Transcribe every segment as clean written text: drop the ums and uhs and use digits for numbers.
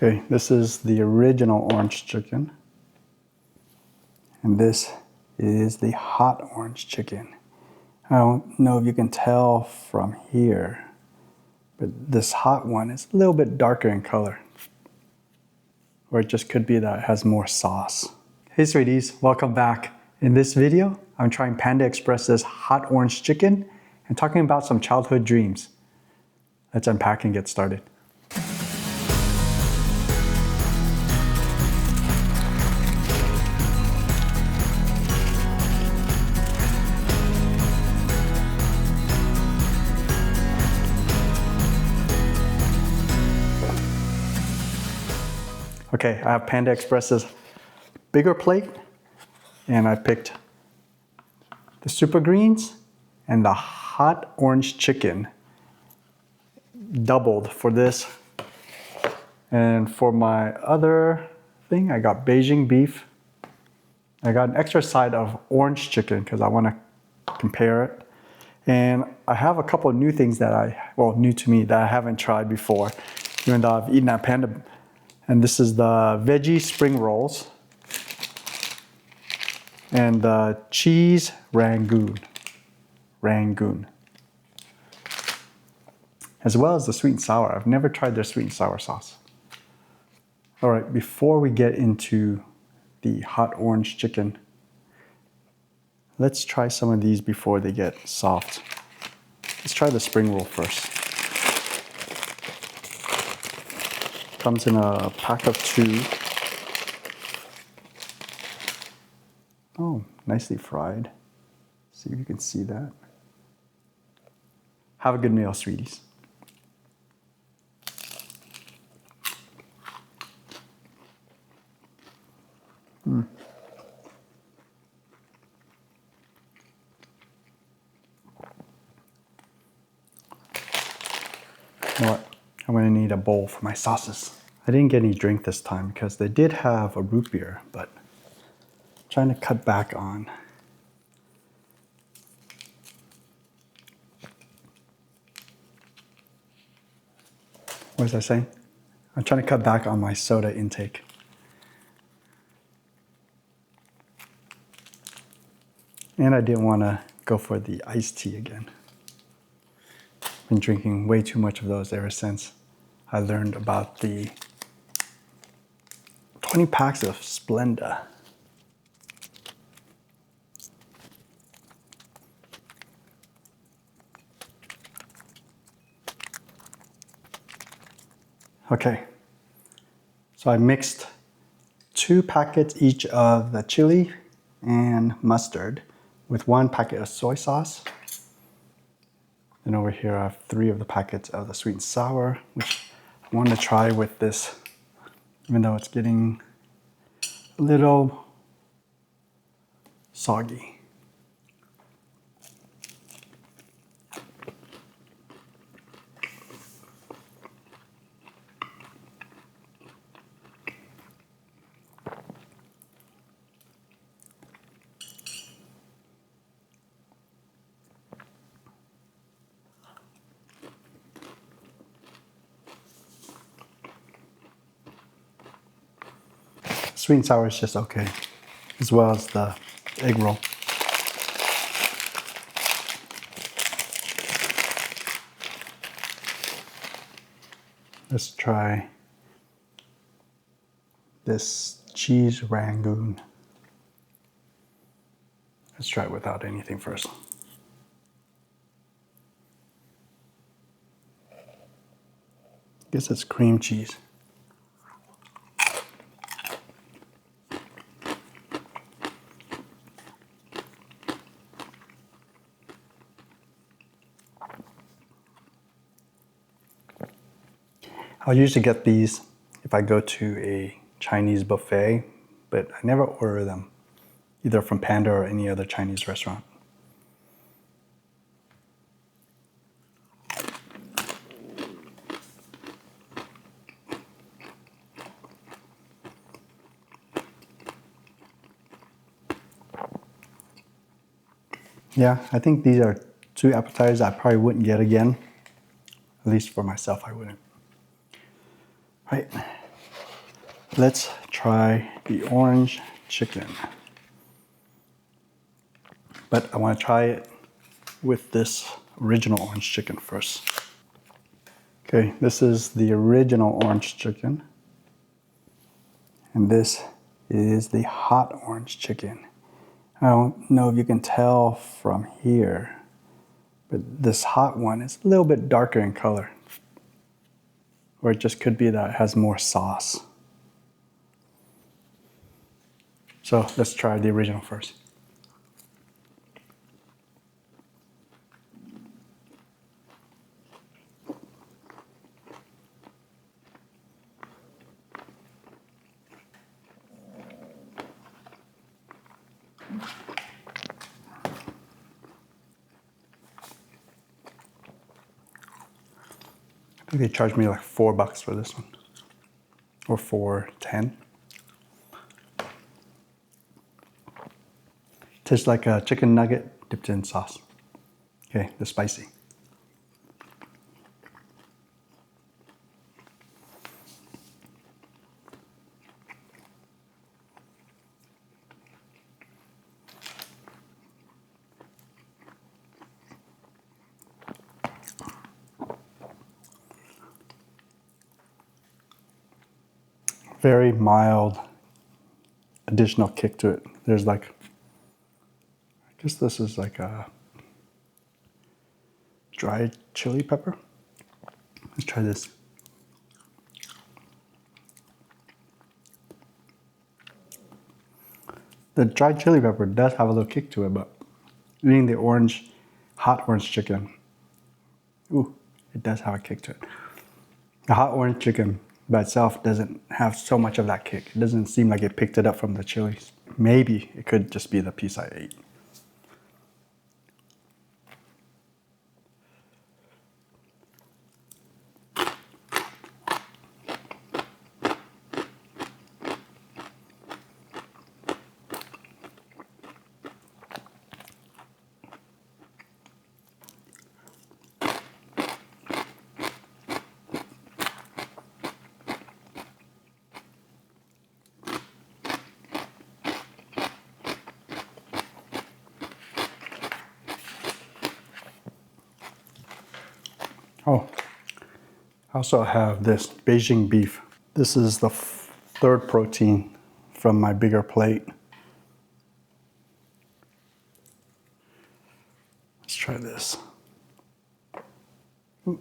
Okay, this is the original orange chicken. And this is the hot orange chicken. I don't know if you can tell from here, but this hot one is a little bit darker in color. Or it just could be that it has more sauce. Hey sweeties, welcome back. In this video, I'm trying Panda Express's hot orange chicken and talking about some childhood dreams. Let's unpack and get started. Okay, I have Panda Express's bigger plate, and I picked the super greens and the hot orange chicken, doubled for this. And for my other thing, I got Beijing beef. I got an extra side of orange chicken because I want to compare it. And I have a couple of new things that new to me, that I haven't tried before, even though I've eaten at Panda. And this is the veggie spring rolls and the cheese rangoon, as well as the sweet and sour. I've never tried their sweet and sour sauce. All right, before we get into the hot orange chicken, let's try some of these before they get soft. Let's try the spring roll first. Comes in a pack of 2. Oh, nicely fried. See if you can see that. Have a good meal, sweeties. You know what? I'm going to need a bowl for my sauces. I didn't get any drink this time because they did have a root beer, but I'm trying to cut back on. What was I saying? I'm trying to cut back on my soda intake. And I didn't want to go for the iced tea again. Been drinking way too much of those ever since I learned about the 20 packs of Splenda. Okay, so I mixed 2 packets each of the chili and mustard with 1 packet of soy sauce. And over here I have 3 of the packets of the sweet and sour, which I want to try with this, even though it's getting a little soggy. Sweet and sour is just okay, as well as the egg roll. Let's try this cheese rangoon. Let's try it without anything first. I guess it's cream cheese. I'll usually get these if I go to a Chinese buffet, but I never order them, either from Panda or any other Chinese restaurant. Yeah, I think these are 2 appetizers I probably wouldn't get again. At least for myself, I wouldn't. Right. Let's try the orange chicken. But I want to try it with this original orange chicken first. Okay, this is the original orange chicken. And this is the hot orange chicken. I don't know if you can tell from here, but this hot one is a little bit darker in color. Or it just could be that it has more sauce. So let's try the original first. I think they charged me like $4 for this one, or $4.10. Tastes like a chicken nugget dipped in sauce. Okay, the spicy. Very mild additional kick to it. There's like, I guess this is like a dried chili pepper. Let's try this. The dried chili pepper does have a little kick to it, but eating the hot orange chicken, ooh, it does have a kick to it. The hot orange chicken by itself doesn't have so much of that kick. It doesn't seem like it picked it up from the chilies. Maybe it could just be the piece I ate. Oh, I also have this Beijing beef. This is the third protein from my bigger plate. Let's try this. Ooh.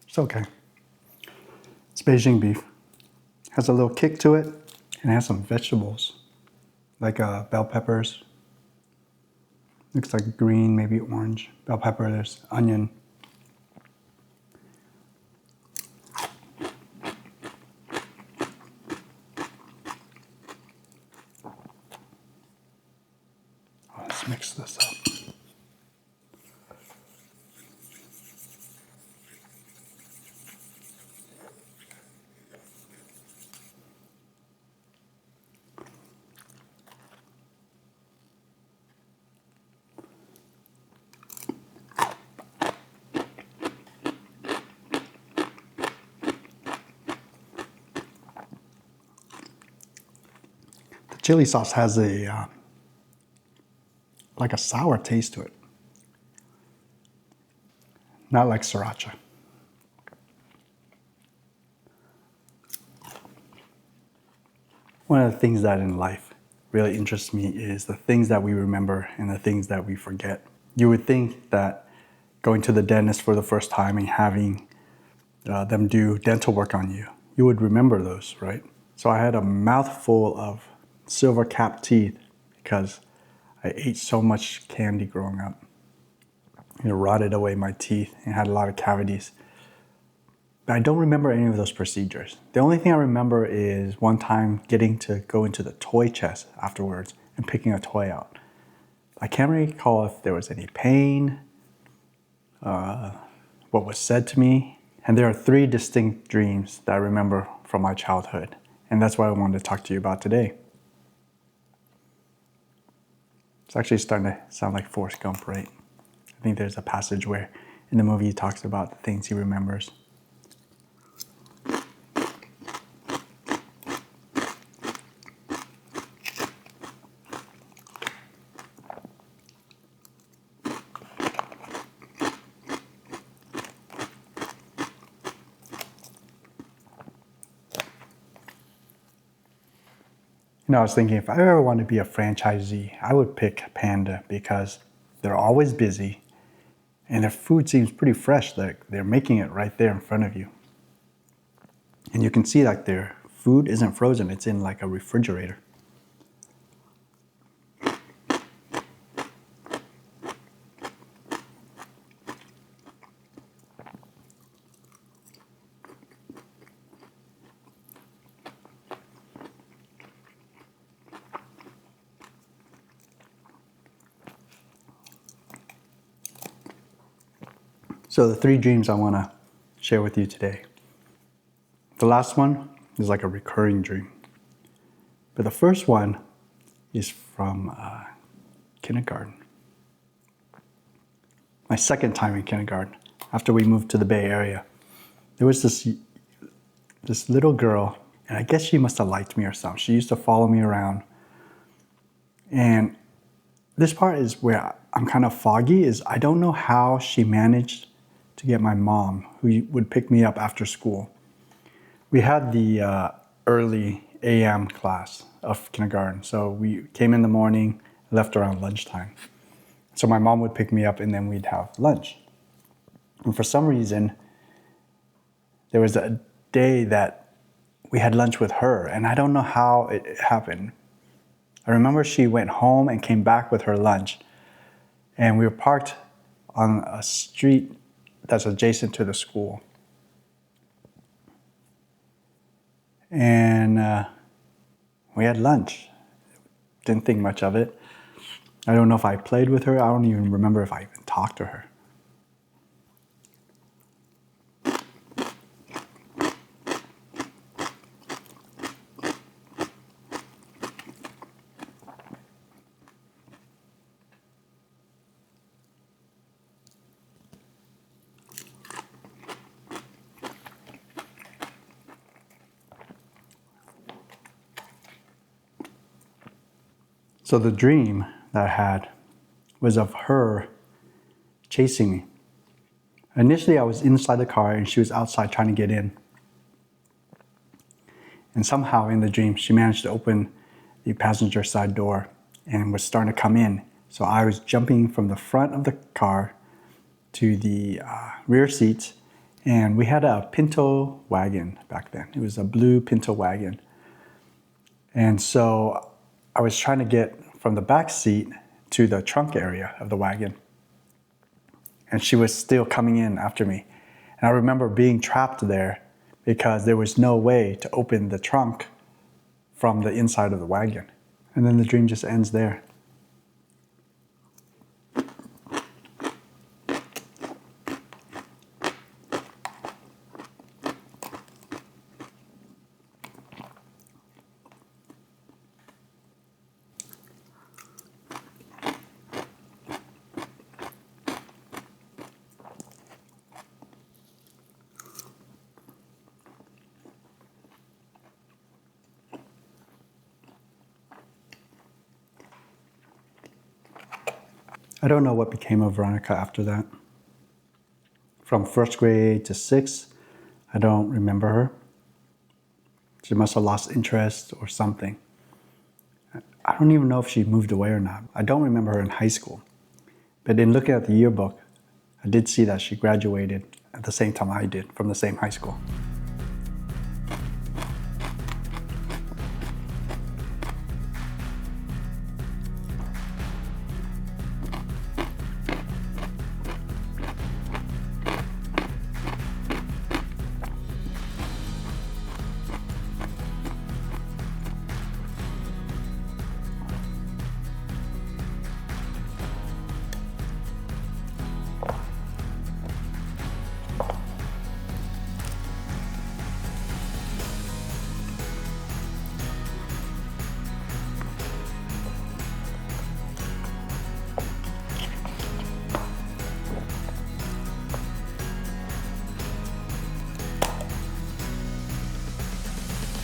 It's okay. It's Beijing beef. Has a little kick to it, and it has some vegetables, like bell peppers. Looks like green, maybe orange. Bell pepper, there's onion. Oh, let's mix this up. Chili sauce has a like a sour taste to it, not like sriracha. One of the things that in life really interests me is the things that we remember and the things that we forget. You would think that going to the dentist for the first time and having them do dental work on you, you would remember those, right? So I had a mouthful of silver capped teeth because I ate so much candy growing up. It rotted away my teeth and had a lot of cavities. But I don't remember any of those procedures. The only thing I remember is one time getting to go into the toy chest afterwards and picking a toy out. I can't recall if there was any pain, what was said to me. And there are 3 distinct dreams that I remember from my childhood. And that's what I wanted to talk to you about today. It's actually starting to sound like Forrest Gump, right? I think there's a passage where in the movie he talks about the things he remembers. You know, I was thinking if I ever want to be a franchisee, I would pick Panda because they're always busy and their food seems pretty fresh. Like they're making it right there in front of you. And you can see like their food isn't frozen, it's in like a refrigerator. So the 3 dreams I want to share with you today. The last one is like a recurring dream. But the first one is from kindergarten. My second time in kindergarten, after we moved to the Bay Area. There was this little girl, and I guess she must have liked me or something. She used to follow me around. And this part is where I'm kind of foggy, is I don't know how she managed to get my mom, who would pick me up after school. We had the early AM class of kindergarten. So we came in the morning, left around lunchtime. So my mom would pick me up and then we'd have lunch. And for some reason, there was a day that we had lunch with her, and I don't know how it happened. I remember she went home and came back with her lunch, and we were parked on a street that's adjacent to the school. And we had lunch. Didn't think much of it. I don't know if I played with her. I don't even remember if I even talked to her. So the dream that I had was of her chasing me. Initially, I was inside the car and she was outside trying to get in. And somehow in the dream, she managed to open the passenger side door and was starting to come in. So I was jumping from the front of the car to the rear seats, and we had a Pinto wagon back then. It was a blue Pinto wagon. And so I was trying to get from the back seat to the trunk area of the wagon. And she was still coming in after me. And I remember being trapped there because there was no way to open the trunk from the inside of the wagon. And then the dream just ends there. I don't know what became of Veronica after that. From first grade to sixth, I don't remember her. She must have lost interest or something. I don't even know if she moved away or not. I don't remember her in high school. But in looking at the yearbook, I did see that she graduated at the same time I did from the same high school.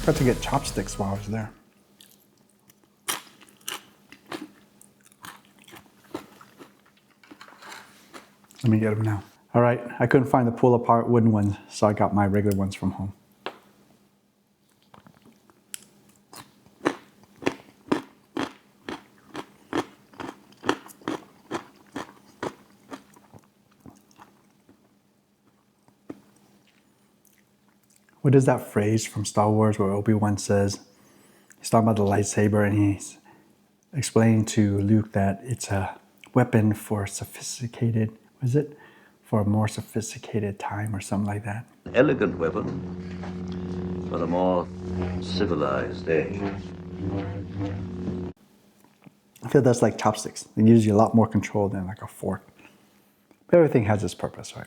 Got to get chopsticks while I was there. Let me get them now. All right, I couldn't find the pull-apart wooden ones, so I got my regular ones from home. What is that phrase from Star Wars where Obi-Wan says, he's talking about the lightsaber and he's explaining to Luke that it's a weapon for sophisticated, was it? For a more sophisticated time or something like that. An elegant weapon for a more civilized age. I feel that's like chopsticks. It gives you a lot more control than like a fork. But everything has its purpose, right?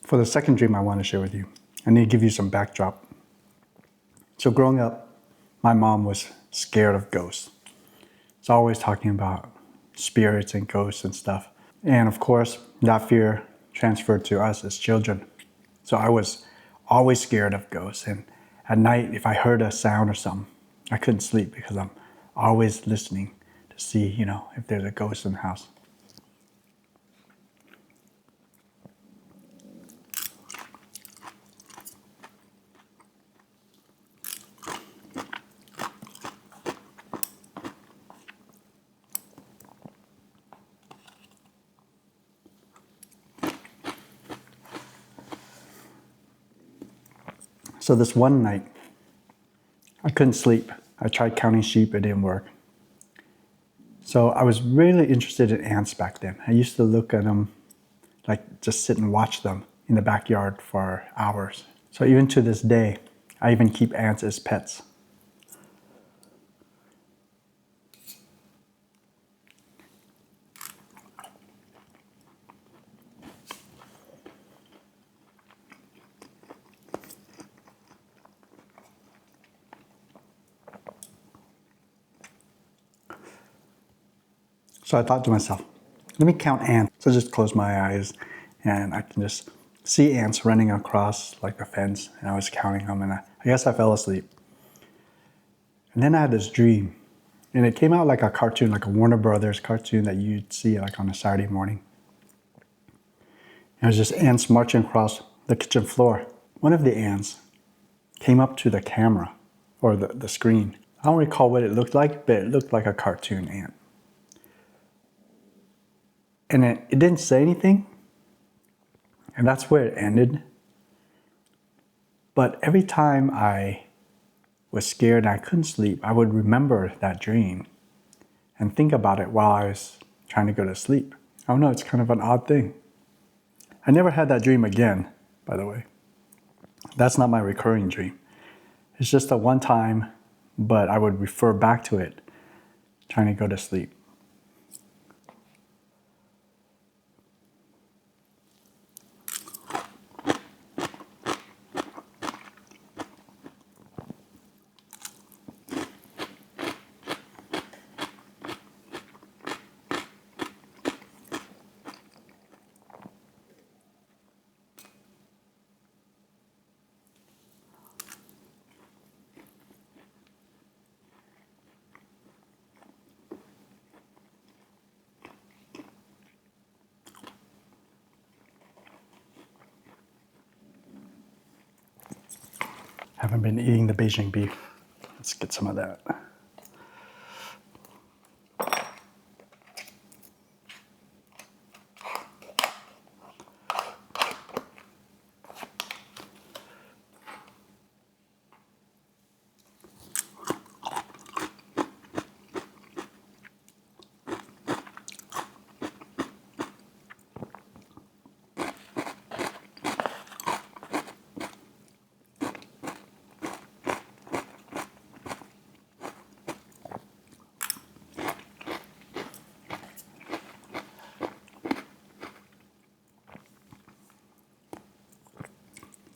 For the second dream I want to share with you, I need to give you some backdrop. So growing up, my mom was scared of ghosts. It's always talking about spirits and ghosts and stuff. And of course, that fear transferred to us as children. So I was always scared of ghosts. And at night, if I heard a sound or something, I couldn't sleep because I'm always listening to see, if there's a ghost in the house. So this one night, I couldn't sleep. I tried counting sheep, it didn't work. So I was really interested in ants back then. I used to look at them, like just sit and watch them in the backyard for hours. So even to this day, I even keep ants as pets. So I thought to myself, let me count ants. So I just closed my eyes and I can just see ants running across like the fence, and I was counting them, and I guess I fell asleep. And then I had this dream, and it came out like a cartoon, like a Warner Brothers cartoon that you'd see like on a Saturday morning. And it was just ants marching across the kitchen floor. One of the ants came up to the camera or the screen. I don't recall what it looked like, but it looked like a cartoon ant. And it didn't say anything, and that's where it ended. But every time I was scared and I couldn't sleep, I would remember that dream and think about it while I was trying to go to sleep. I don't know, it's kind of an odd thing. I never had that dream again, by the way. That's not my recurring dream. It's just a one time, but I would refer back to it trying to go to sleep. Haven't been eating the Beijing beef. Let's get some of that.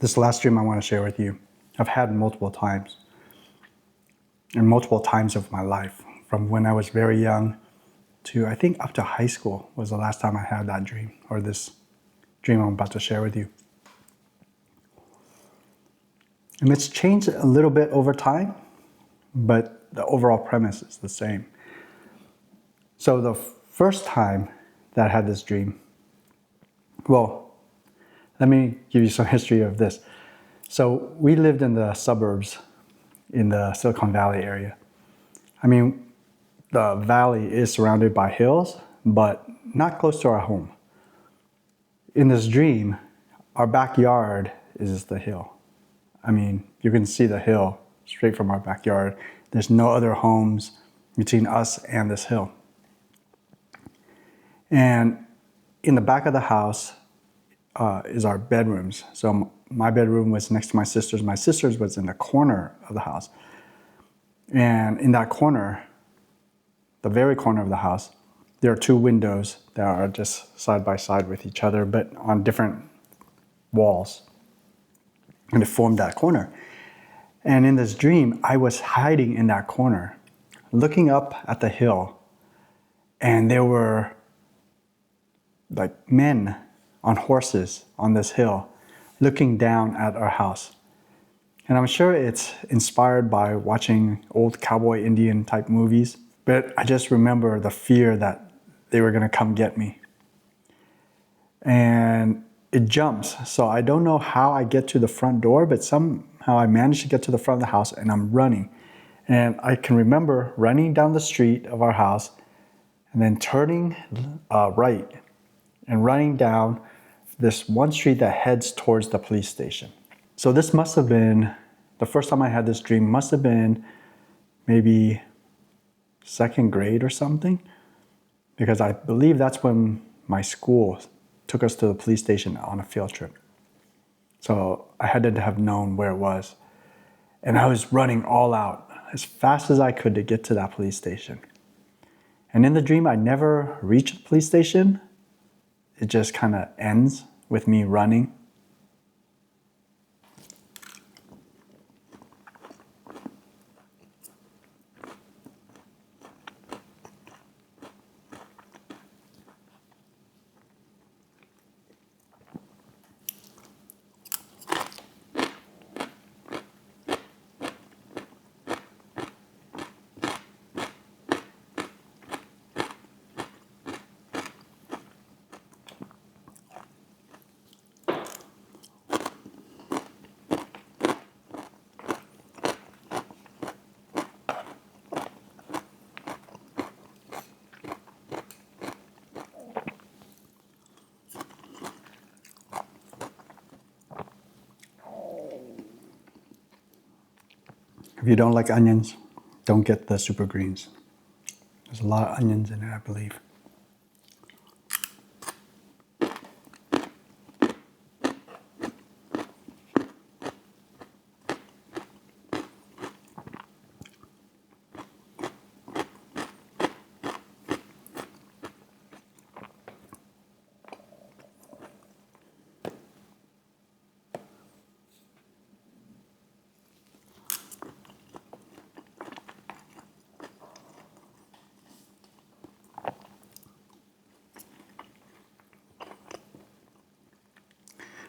This last dream I want to share with you, I've had multiple times, and multiple times of my life, from when I was very young to I think up to high school was the last time I had that dream, or this dream I'm about to share with you. And it's changed a little bit over time, but the overall premise is the same. So the first time that I had this dream, well, let me give you some history of this. So we lived in the suburbs in the Silicon Valley area. I mean, the valley is surrounded by hills, but not close to our home. In this dream, our backyard is the hill. I mean, you can see the hill straight from our backyard. There's no other homes between us and this hill. And in the back of the house is our bedrooms. So my bedroom was next to my sister's. My sister's was in the corner of the house. And in that corner, the very corner of the house, there are two windows that are just side by side with each other, but on different walls. And it formed that corner. And in this dream, I was hiding in that corner, looking up at the hill. And there were like men on horses on this hill, looking down at our house. And I'm sure it's inspired by watching old cowboy Indian type movies, but I just remember the fear that they were gonna come get me. And it jumps. So I don't know how I get to the front door, but somehow I managed to get to the front of the house and I'm running. And I can remember running down the street of our house and then turning right and running down this one street that heads towards the police station. So this must have been, the first time I had this dream must have been maybe second grade or something, because I believe that's when my school took us to the police station on a field trip. So I had to have known where it was. And I was running all out as fast as I could to get to that police station. And in the dream, I never reached the police station. It just kind of ends with me running. If you don't like onions, don't get the super greens. There's a lot of onions in it, I believe.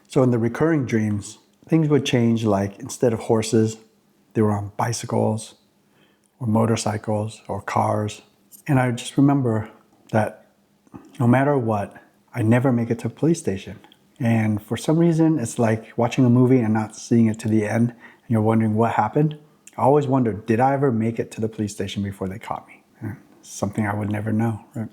So in the recurring dreams, things would change, like instead of horses, they were on bicycles or motorcycles or cars. And I just remember that no matter what, I never make it to a police station. And for some reason, it's like watching a movie and not seeing it to the end, and you're wondering what happened. I always wondered, did I ever make it to the police station before they caught me? Something I would never know, right?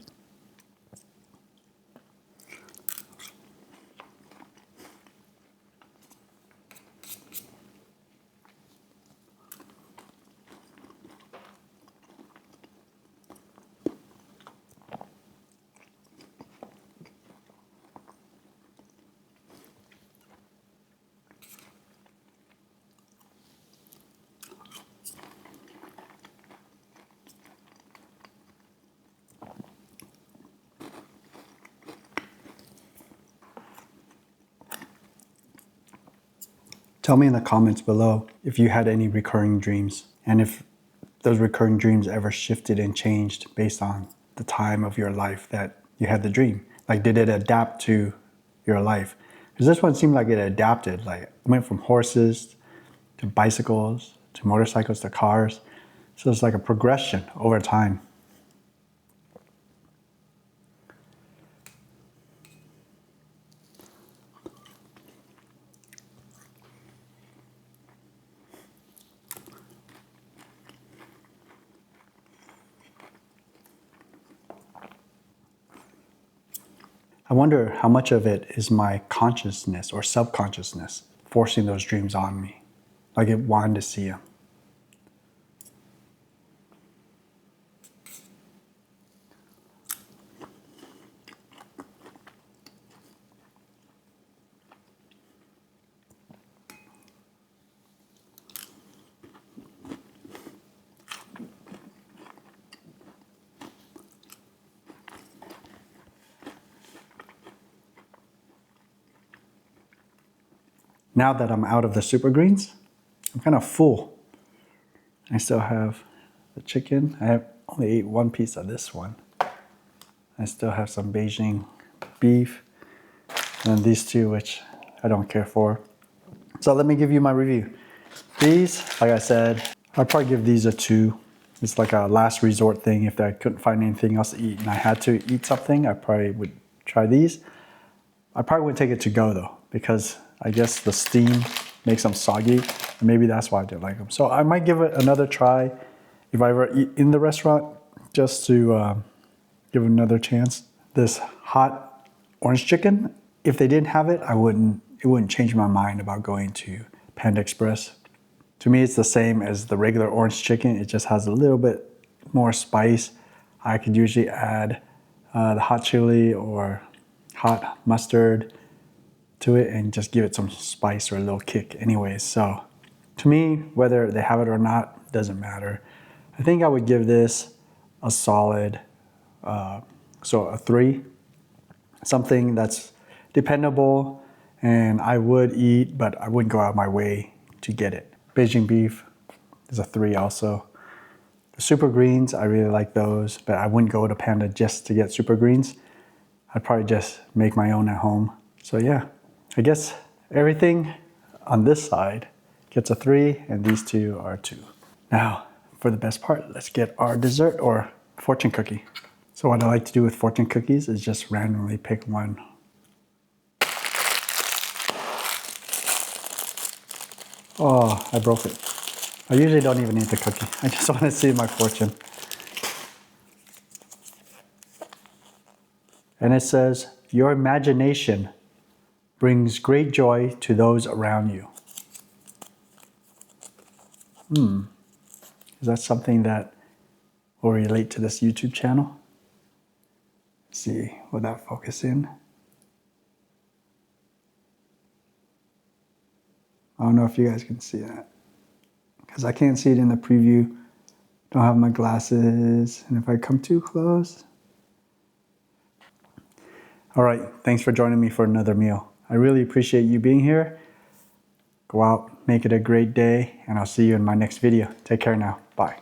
Tell me in the comments below if you had any recurring dreams and if those recurring dreams ever shifted and changed based on the time of your life that you had the dream. Like, did it adapt to your life? Because this one seemed like it adapted. Like, it went from horses to bicycles to motorcycles to cars. So it's like a progression over time. I wonder how much of it is my consciousness or subconsciousness forcing those dreams on me, like it wanted to see them. Now that I'm out of the super greens, I'm kind of full. I still have the chicken. I only ate one piece of this one. I still have some Beijing beef and these two, which I don't care for. So let me give you my review. These, like I said, I'd probably give these a 2. It's like a last resort thing. If I couldn't find anything else to eat and I had to eat something, I probably would try these. I probably wouldn't take it to go though, because I guess the steam makes them soggy. And maybe that's why I didn't like them. So I might give it another try if I ever eat in the restaurant, just to give it another chance. This hot orange chicken, if they didn't have it, it wouldn't change my mind about going to Panda Express. To me, it's the same as the regular orange chicken. It just has a little bit more spice. I could usually add the hot chili or hot mustard to it and just give it some spice or a little kick anyways. So to me, whether they have it or not, doesn't matter. I think I would give this a solid, so a 3. Something that's dependable and I would eat, but I wouldn't go out of my way to get it. Beijing beef is a 3 also. The super greens, I really like those, but I wouldn't go to Panda just to get super greens. I'd probably just make my own at home. So yeah, I guess everything on this side gets a 3 and these two are 2. Now, for the best part, let's get our dessert or fortune cookie. So what I like to do with fortune cookies is just randomly pick one. Oh, I broke it. I usually don't even eat the cookie. I just want to see my fortune. And it says, your imagination brings great joy to those around you. Is that something that will relate to this YouTube channel? Let's see, will that focus in? I don't know if you guys can see that, because I can't see it in the preview. Don't have my glasses, and if I come too close. All right, thanks for joining me for another meal. I really appreciate you being here. Go out, make it a great day, and I'll see you in my next video. Take care now. Bye.